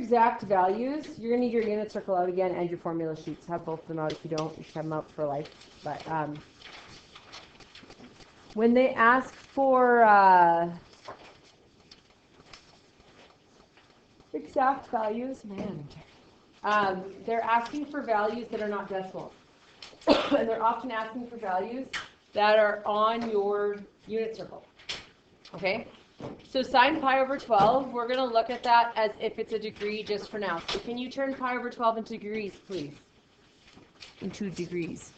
exact values, you're going to need your unit circle out again and your formula sheets. Have both of them out. If you don't, you should have them out for life. But when they ask for exact values, they're asking for values that are not decimals. And they're often asking for values that are on your unit circle. Okay? So sine pi over 12, we're going to look at that as if it's a degree just for now. So can you turn pi over 12 into degrees, please? Into degrees.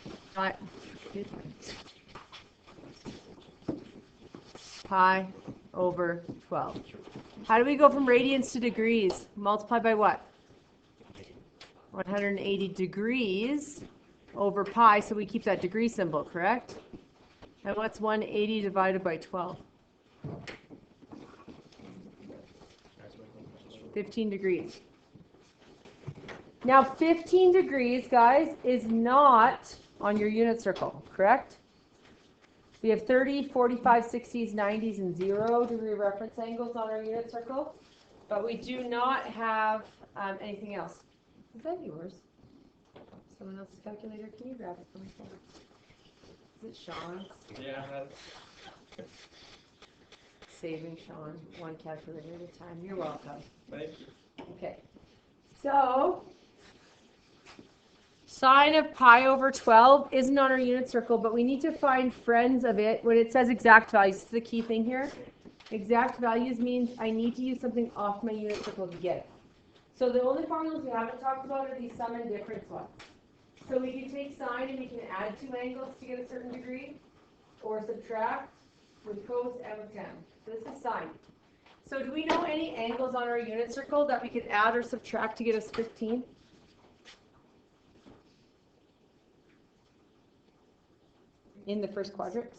Pi over 12. How do we go from radians to degrees? Multiply by what? 180 degrees over pi, so we keep that degree symbol, correct? And what's 180 divided by 12? 15 degrees. Now 15 degrees, guys, is not on your unit circle, correct? We have 30, 45, 60s, 90s, and 0 degree reference angles on our unit circle, but we do not have anything else. Is that yours? Someone else's calculator? Can you grab it for me? Is it Sean's? Yeah. Saving Sean one calculator at a time. You're welcome. Thank you. Okay. So, sine of pi over 12 isn't on our unit circle, but we need to find friends of it when it says exact values. This is the key thing here. Exact values means I need to use something off my unit circle to get it. So the only formulas we haven't talked about are these sum and difference ones. So we can take sine and we can add two angles to get a certain degree, or subtract with cos and with tan. So this is sine. So do we know any angles on our unit circle that we could add or subtract to get us 15? In the first quadrant?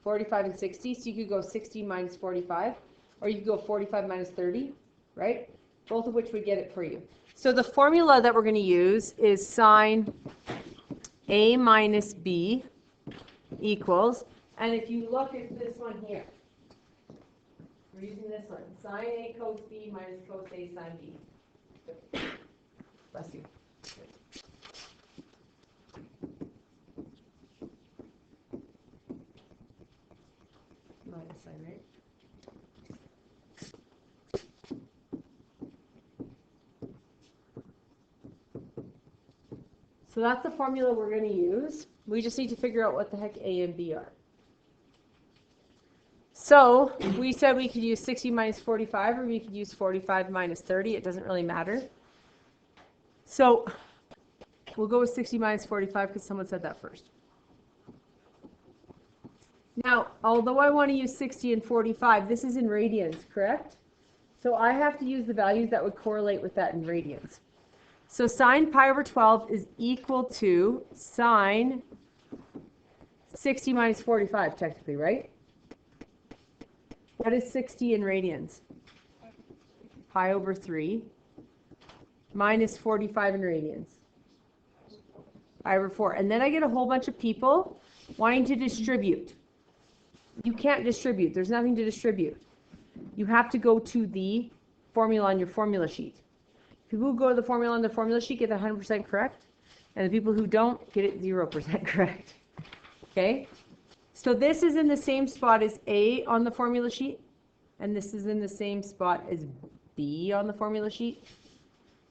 45 and 60. So you could go 60 minus 45, or you could go 45 minus 30, right? Both of which would get it for you. So the formula that we're going to use is sine A minus B equals, and if you look at this one here, we're using this one, sine A cos B minus cos A sine B. Bless you. Minus sign, right? So that's the formula we're going to use. We just need to figure out what the heck A and B are. So we said we could use 60 minus 45, or we could use 45 minus 30. It doesn't really matter. So we'll go with 60 minus 45 because someone said that first. Now, although I want to use 60 and 45, this is in radians, correct? So I have to use the values that would correlate with that in radians. So sine pi over 12 is equal to sine 60 minus 45, technically, right? What is 60 in radians? Pi over 3 minus 45 in radians. Pi over 4. And then I get a whole bunch of people wanting to distribute. You can't distribute. There's nothing to distribute. You have to go to the formula on your formula sheet. People who go to the formula on the formula sheet get 100% correct, and the people who don't get it 0% correct. Okay? So this is in the same spot as A on the formula sheet, and this is in the same spot as B on the formula sheet.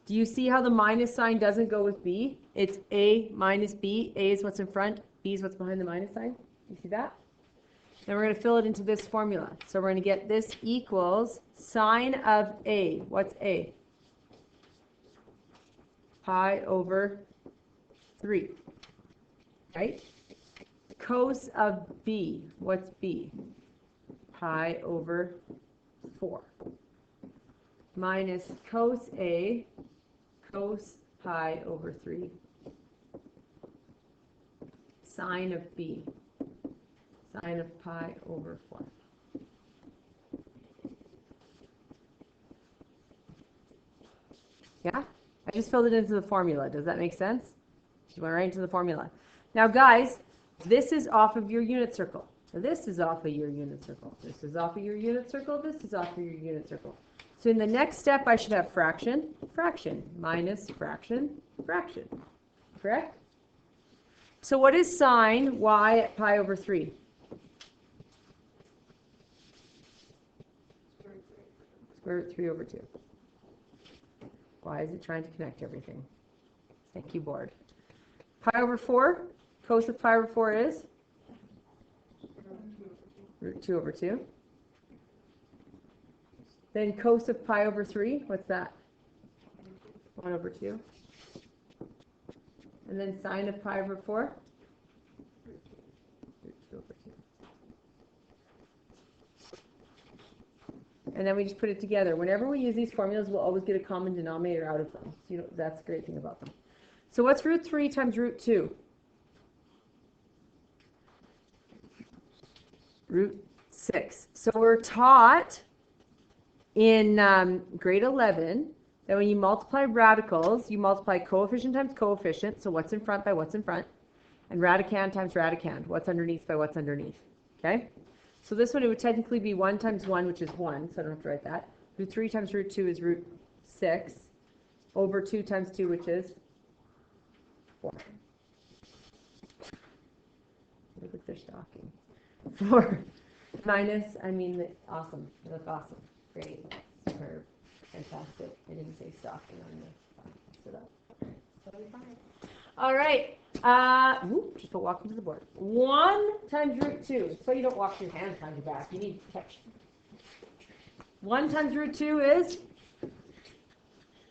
Do you see how the minus sign doesn't go with B? It's A minus B. A is what's in front, B is what's behind the minus sign. You see that? Then we're going to fill it into this formula. So we're going to get this equals sine of A. What's A? Pi over 3. Right? Cos of B. What's B? Pi over 4. Minus cos A. Cos pi over 3. Sine of B. Sine of pi over 4. Yeah? I just filled it into the formula. Does that make sense? You went right into the formula. Now, guys, this is off of your unit circle. So this is off of your unit circle. This is off of your unit circle. This is off of your unit circle. So in the next step, I should have fraction. fraction, minus fraction, fraction. Correct? So what is sine y at pi over 3? Square root 3 over 2. Why is it trying to connect everything? Thank you, board. Pi over 4, cos of pi over 4 is? Root 2 over 2. Then cos of pi over 3, what's that? 1 over 2. And then sine of pi over 4? Root 2 over 2. And then we just put it together. Whenever we use these formulas, we'll always get a common denominator out of them. So that's the great thing about them. So what's root 3 times root 2? Root 6. So we're taught in grade 11 that when you multiply radicals, you multiply coefficient times coefficient, so what's in front by what's in front, and radicand times radicand, what's underneath by what's underneath. Okay? So this one, it would technically be 1 times 1, which is 1, so I don't have to write that. Root 3 times root 2 is root 6, over 2 times 2, which is 4. Look at their stocking. 4 minus, awesome. You look awesome. Great. Superb. Fantastic. I didn't say stocking on this. So that's totally fine. All right. Just put walk into the board. 1 times root 2. So you don't walk your hand behind your back. You need to catch. 1 times root 2 is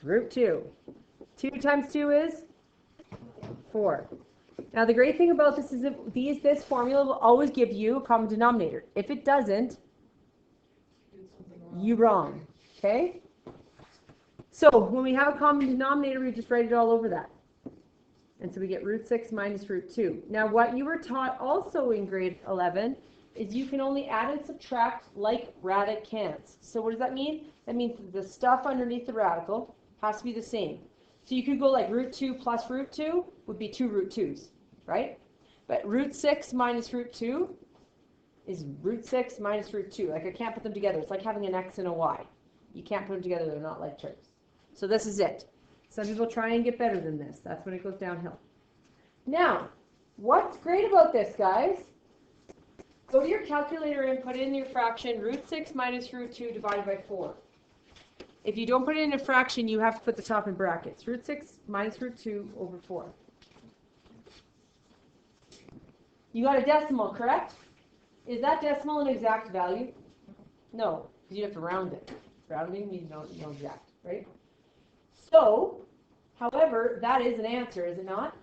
root 2. 2 times 2 is 4. Now the great thing about this is that this formula will always give you a common denominator. If it doesn't, you're wrong. Okay? So when we have a common denominator, we just write it all over that. And so we get root 6 minus root 2. Now what you were taught also in grade 11 is you can only add and subtract like radicands. So what does that mean? That means the stuff underneath the radical has to be the same. So you could go like root 2 plus root 2 would be 2 root 2's, right? But root 6 minus root 2 is root 6 minus root 2. Like I can't put them together. It's like having an x and a y. You can't put them together. They're not like terms. So this is it. Some people try and get better than this. That's when it goes downhill. Now, what's great about this, guys? Go to your calculator and put in your fraction root 6 minus root 2 divided by 4. If you don't put it in a fraction, you have to put the top in brackets. Root 6 minus root 2 over 4. You got a decimal, correct? Is that decimal an exact value? No, because you have to round it. Rounding means no exact, right? So, however, that is an answer, is it not?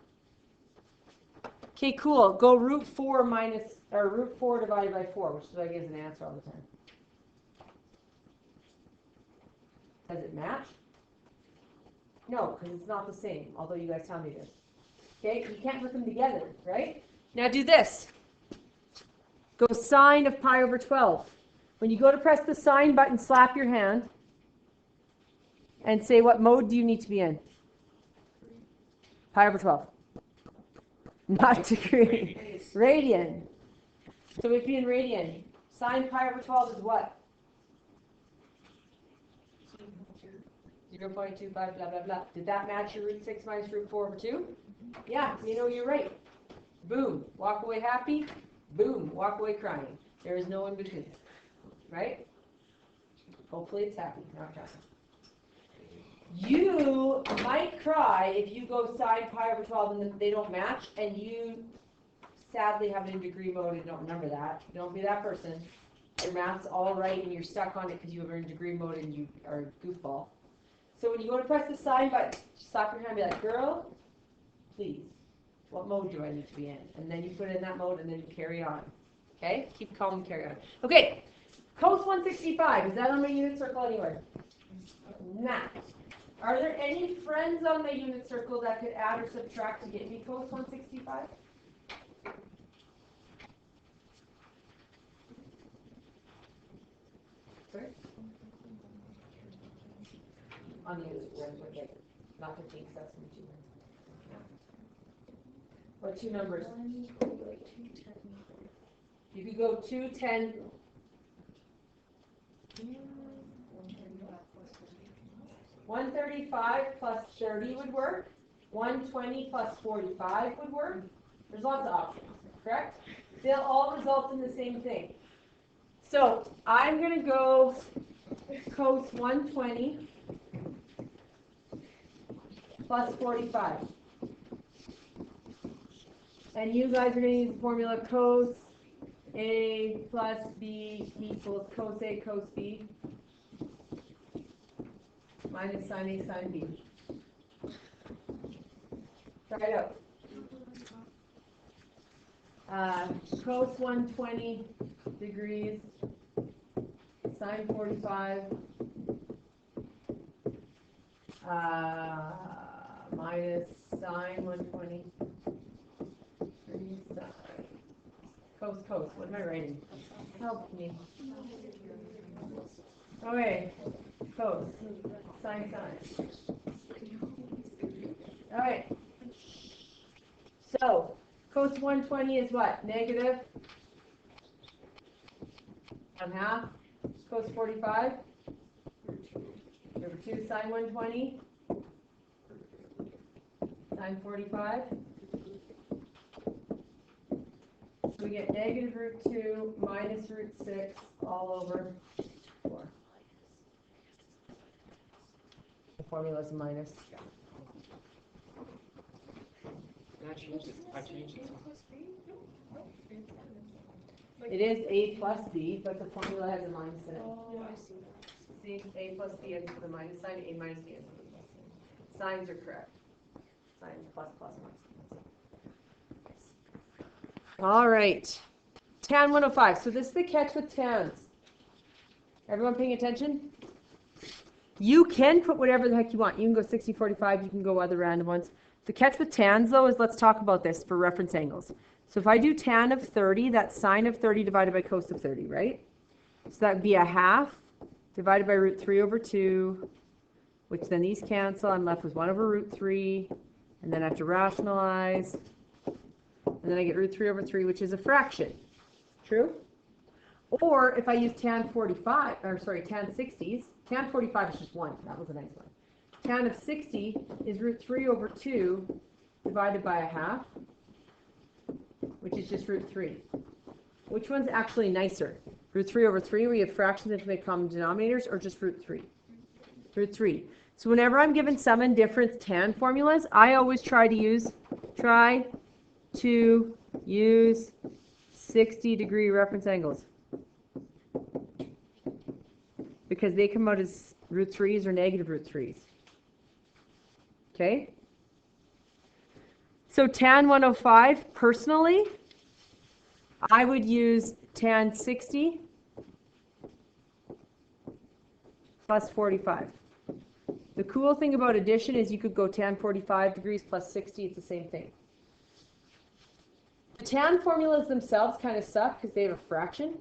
Okay, cool. Go root 4 divided by 4, which is what I give as an answer all the time. Does it match? No, because it's not the same, although you guys tell me this. Okay, you can't put them together, right? Now do this. Go sine of pi over 12. When you go to press the sine button, slap your hand and say what mode do you need to be in? Pi over 12. Not degree. Radian. So we'd be in radian. Sine pi over 12 is what? 0.25 blah blah blah. Did that match your root 6 minus root 4 over 2? Yeah, you're right. Boom. Walk away happy. Boom. Walk away crying. There is no in between. Right? Hopefully it's happy, not crying. You might cry if you go sine pi over 12 and they don't match, and you sadly have it in degree mode and don't remember that. Don't be that person. Your math's all right and you're stuck on it because you have it in degree mode and you are a goofball. So when you go to press the sine button, slap your hand and be like, girl, please, what mode do I need to be in? And then you put it in that mode and then you carry on. Okay? Keep calm and carry on. Okay. Cos 165. Is that on my unit circle anywhere? Nah. Are there any friends on my unit circle that could add or subtract to get me cos 165? Sorry? On the unit, okay. Not 15, because that's from 2. What two numbers? You could go 2, 10. 135 plus 30 would work. 120 plus 45 would work. There's lots of options, correct? They'll all result in the same thing. So I'm going to go cos 120 plus 45. And you guys are going to use the formula cos A plus B equals cos A cos B minus sin A sin B. Try it out. Cos 120 degrees, sin 45, minus sin 120 degrees, cos, what am I writing? Help me. Okay, cos, sin. All right. So, cos 120 is what? Negative 1/2. Cos 45 over 2 sin 120. Sin 45. So we get negative root 2 minus root 6 all over 4. The formula is minus. I changed it. It is A plus B, but the formula has a minus in it. Oh, I see. See, A plus B ends with a minus sign, A minus B ends with a plus sign. Signs are correct. Signs plus, minus. All right. Tan 105. So this is the catch with tans. Everyone paying attention? You can put whatever the heck you want. You can go 60, 45. You can go other random ones. The catch with tans, though, is let's talk about this for reference angles. So if I do tan of 30, that's sine of 30 divided by cos of 30, right? So that would be 1/2 divided by root 3 over 2, which then these cancel. I'm left with 1 over root 3, and then I have to rationalize. And then I get root 3 over 3, which is a fraction. True? Or if I use tan 45, or sorry, tan 60s, tan 45 is just 1. That was a nice one. Tan of 60 is root 3 over 2 divided by 1/2, which is just root 3. Which one's actually nicer? Root 3 over 3, where you have fractions into the common denominators, or just root 3? Root 3. So whenever I'm given sum and difference tan formulas, I always try to use 60-degree reference angles. Because they come out as root 3s or negative root 3s. Okay? So tan 105, personally, I would use tan 60 plus 45. The cool thing about addition is you could go tan 45 degrees plus 60, it's the same thing. The tan formulas themselves kind of suck because they have a fraction.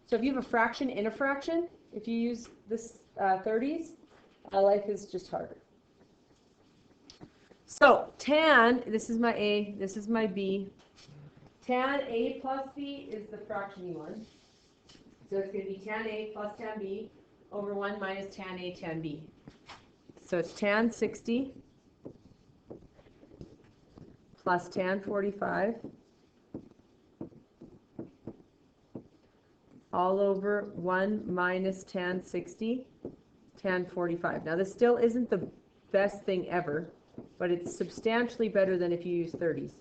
So if you have a fraction in a fraction, if you use this 30s, life is just harder. So tan, this is my A, this is my B. Tan A plus B is the fraction one. So it's going to be tan A plus tan B over 1 minus tan A tan B. So it's tan 60 plus tan 45 all over 1 minus tan 60 tan 45. Now this still isn't the best thing ever, but it's substantially better than if you use 30s.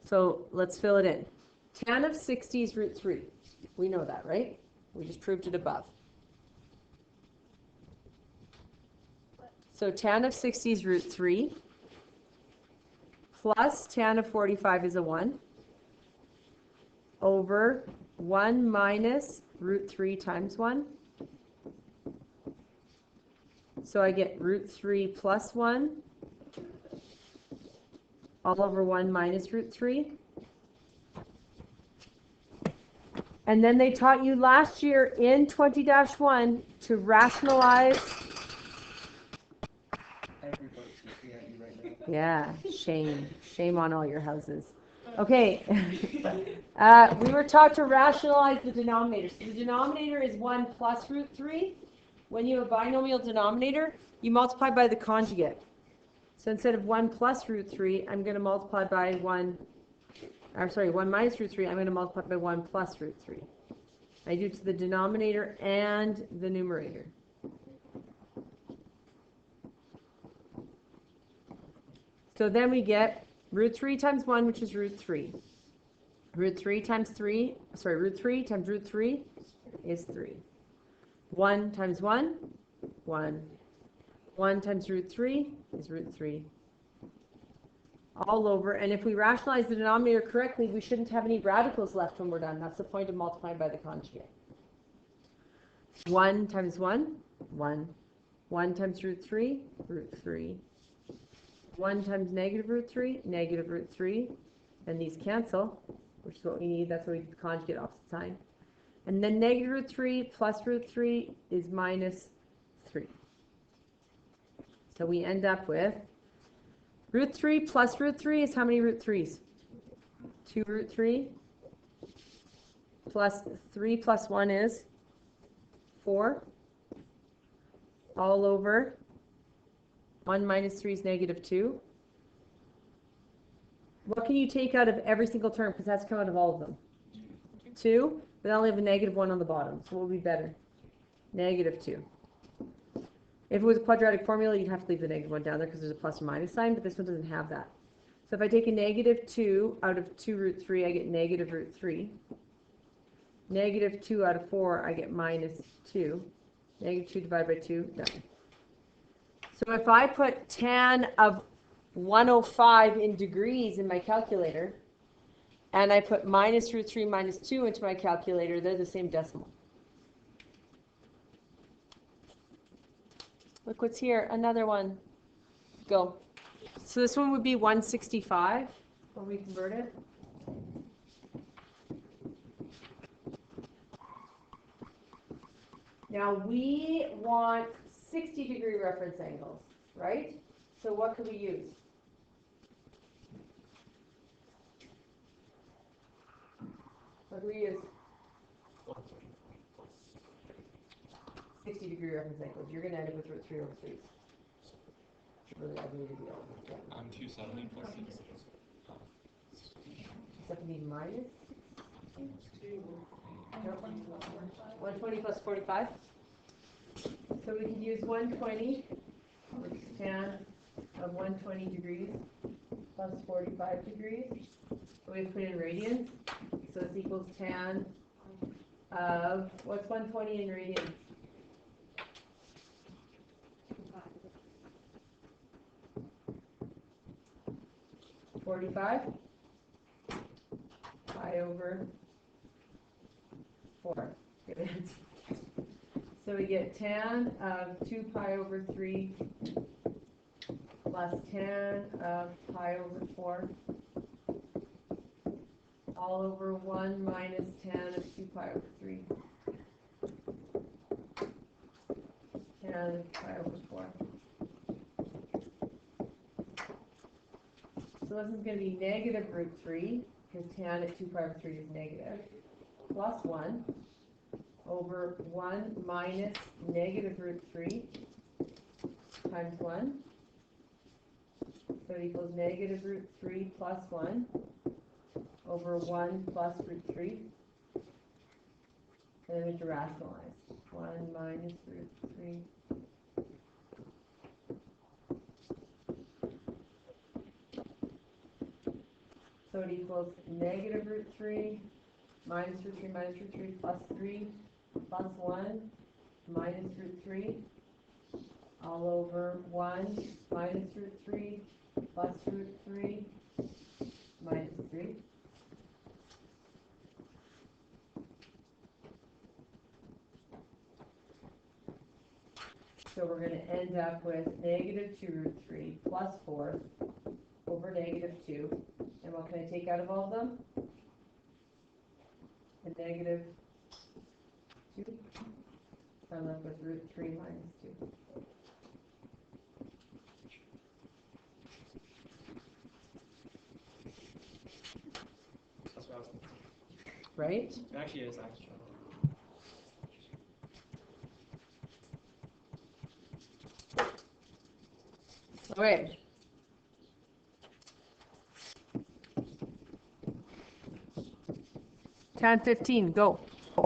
So let's fill it in. Tan of 60 is root 3. We know that, right? We just proved it above. So tan of 60 is root 3 plus tan of 45 is a 1 over 1 minus root 3 times 1. So I get root 3 plus 1 all over 1 minus root 3. And then they taught you last year in 20-1 to rationalize. Everybody's looking at you right now. Yeah, shame. Shame on all your houses. Okay. We were taught to rationalize the denominator. So the denominator is 1 plus root 3. When you have a binomial denominator, you multiply by the conjugate. So instead of 1 plus root 3, I'm going to multiply by 1. I'm sorry, 1 minus root 3, I'm going to multiply by 1 plus root 3. I do to the denominator and the numerator. So then we get root 3 times 1, which is root 3. Root 3 times 3, sorry, root 3 times root 3 is 3. 1 times 1, 1. 1 times root 3 is root 3. All over, and if we rationalize the denominator correctly, we shouldn't have any radicals left when we're done. That's the point of multiplying by the conjugate. 1 times 1, 1. 1 times root 3, root 3. 1 times negative root 3, negative root 3. And these cancel, which is what we need. That's why we conjugate opposite sign. And then negative root 3 plus root 3 is minus 3. So we end up with root 3 plus root 3 is how many root 3's? 2 root 3 plus 3 plus 1 is 4. All over 1 minus 3 is negative 2. What can you take out of every single term? Because that's come out of all of them. 2, but I only have a negative 1 on the bottom. So what would be better? Negative 2. If it was a quadratic formula, you'd have to leave the negative 1 down there because there's a plus or minus sign, but this one doesn't have that. So if I take a negative 2 out of 2 root 3, I get negative root 3. Negative 2 out of 4, I get minus 2. Negative 2 divided by 2, done. So if I put tan of 105 in degrees in my calculator, and I put minus root 3 minus 2 into my calculator, they're the same decimal. Look what's here, another one. Go. So this one would be 165 when we convert it. Now we want 60-degree reference angles, right? So what could we use? What do we use? 60-degree reference angles. You're going to end up with root 3 over 3. Really ugly to deal with. Yeah. 270 plus 6. 70 minus 120 plus 45. So we can use 120, which is tan of 120 degrees plus 45 degrees. We put in radians. So this equals tan of, what's 120 in radians? 45 pi over 4. So we get tan of 2 pi over 3 plus tan of pi over 4 all over 1 minus tan of 2 pi over 3 tan of pi over 4. So this is going to be negative root 3, because tan at 2 pi over 3 is negative, plus 1 over 1 minus negative root 3 times 1. So it equals negative root 3 plus 1 over 1 plus root 3. And then we have to rationalize. 1 minus root 3. So it equals negative root 3 minus root 3 minus root 3 plus 3 plus 1 minus root 3 all over 1 minus root 3 plus root 3 minus 3. So we're going to end up with negative 2 root 3 plus 4 over negative 2. And what can I take out of all of them? A negative 2. So I'm left with root 3 minus 2. right? It actually is extra. Okay. Tan 15, go.